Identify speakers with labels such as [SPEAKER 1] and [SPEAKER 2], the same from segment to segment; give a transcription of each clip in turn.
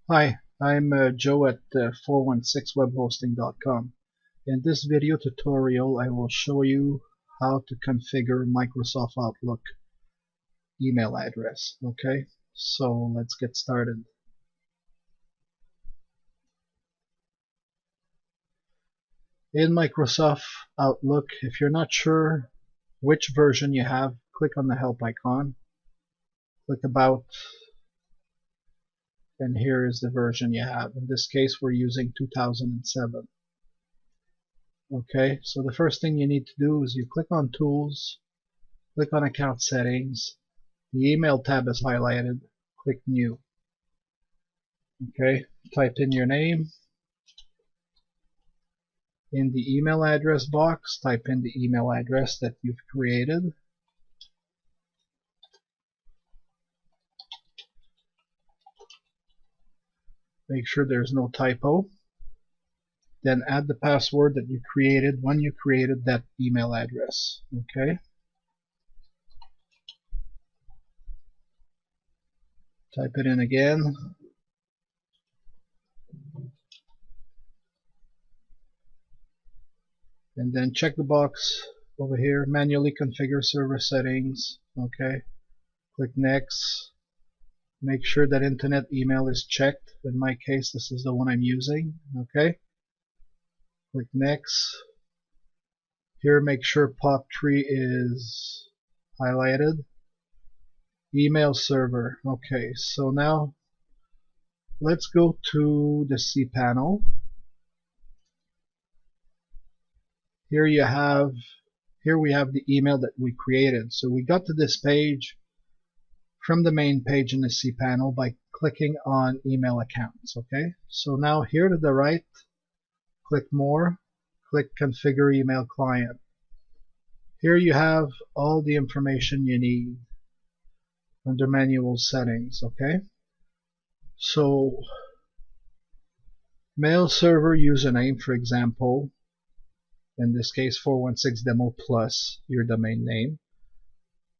[SPEAKER 1] Hi, I'm Joe at 416webhosting.com. In this video tutorial, I will show you how to configure Microsoft Outlook email address. Okay, so let's get started. In Microsoft Outlook, if you're not sure which version you have, click on the help icon, click about, and here is the version you have. In this case, we're using 2007. Okay, so the first thing you need to do is you click on Tools, click on Account Settings. The email tab is highlighted. Click New. Okay, type in your name. In the email address box, type in the email address that you've created. Make sure there's no typo. Then add the password that you created when you created that email address. Okay. Type it in again. And then check the box over here, manually configure server settings. Okay. Click Next. Make sure that internet email is checked. In my case, this is the one I'm using. Okay. Click Next. Here, make sure POP3 is highlighted. Email server. Okay, so now let's go to the cPanel. Here we have the email that we created. So we got to this page from the main page in the cPanel by clicking on email accounts. Okay, so now here to the right, click More, click Configure Email Client. Here you have all the information you need under Manual Settings. Okay, so mail server username, for example, in this case 416demo plus your domain name.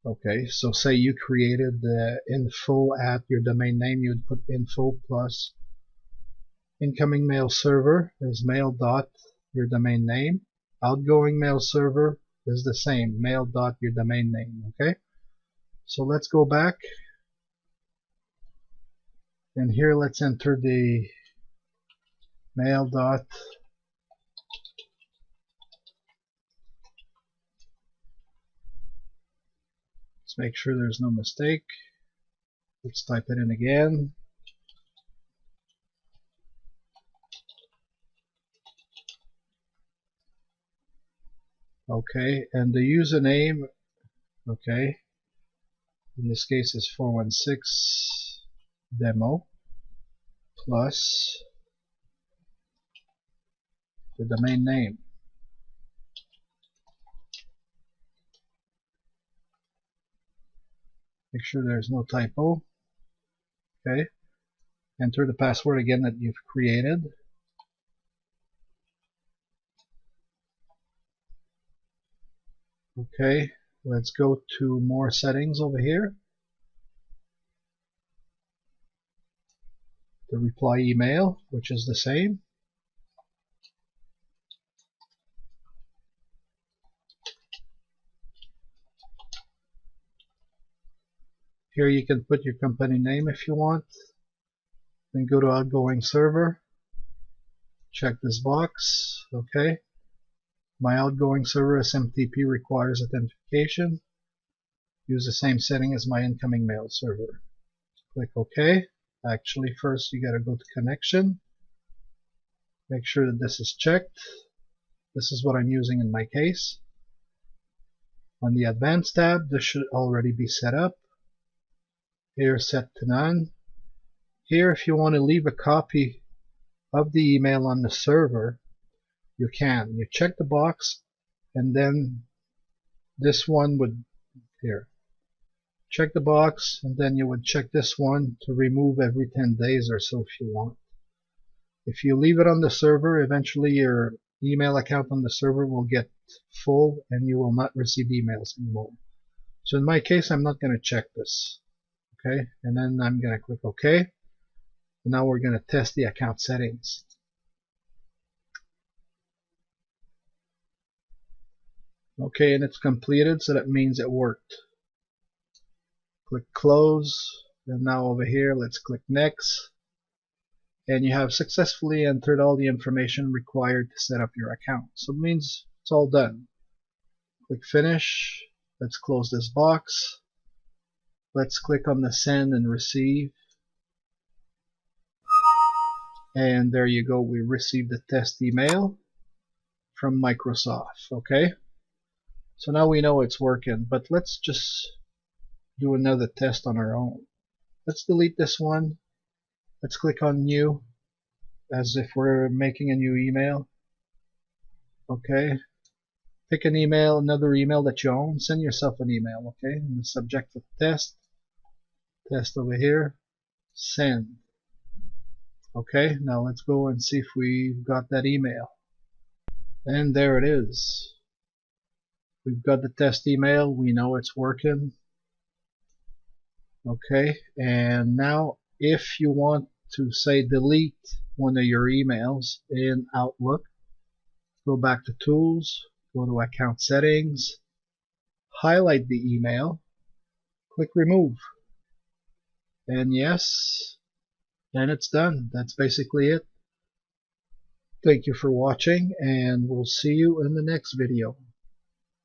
[SPEAKER 1] Okay, so say you created the info at your domain name, you would put info plus incoming mail server is mail dot your domain name. Outgoing mail server is the same, mail dot your domain name. Okay, so let's go back, and here let's enter the mail dot make sure there's no mistake. Let's type it in again. Okay, and the username, okay, in this case is 416demo plus the domain name. Make sure there's no typo. Okay, enter the password again that you've created. Okay, let's go to more settings over here. The reply email, which is the same. Here you can put your company name if you want. Then go to outgoing server. Check this box. Okay. My outgoing server SMTP requires authentication. Use the same setting as my incoming mail server. Click OK. Actually, first you gotta go to connection. Make sure that this is checked. This is what I'm using in my case. On the Advanced tab, this should already be set up. Here, set to none. Here, if you want to leave a copy of the email on the server, you can. You check the box, and then this one would, here, check the box, and then you would check this one to remove every 10 days or so if you want. If you leave it on the server, eventually your email account on the server will get full and you will not receive emails anymore. So in my case, I'm not going to check this. Okay, and then I'm going to click OK. And now we're going to test the account settings. Okay, and it's completed, so that means it worked. Click close, and now over here let's click next, and you have successfully entered all the information required to set up your account. So it means it's all done. Click finish. Let's close this box. Let's click on the send and receive, and there you go, we received the test email from Microsoft. Okay, so now we know it's working, but let's just do another test on our own. Let's delete this one. Let's click on new, as if we're making a new email. Okay, pick an email, another email that you own. Send yourself an email. Okay, and the subject of test over here, send. Okay, now let's go and see if we've got that email. And there it is. We've got the test email. We know it's working. Okay, and now if you want to say delete one of your emails in Outlook, go back to Tools, go to Account Settings, highlight the email, click Remove, and yes, and it's done. That's basically it. Thank you for watching, and we'll see you in the next video.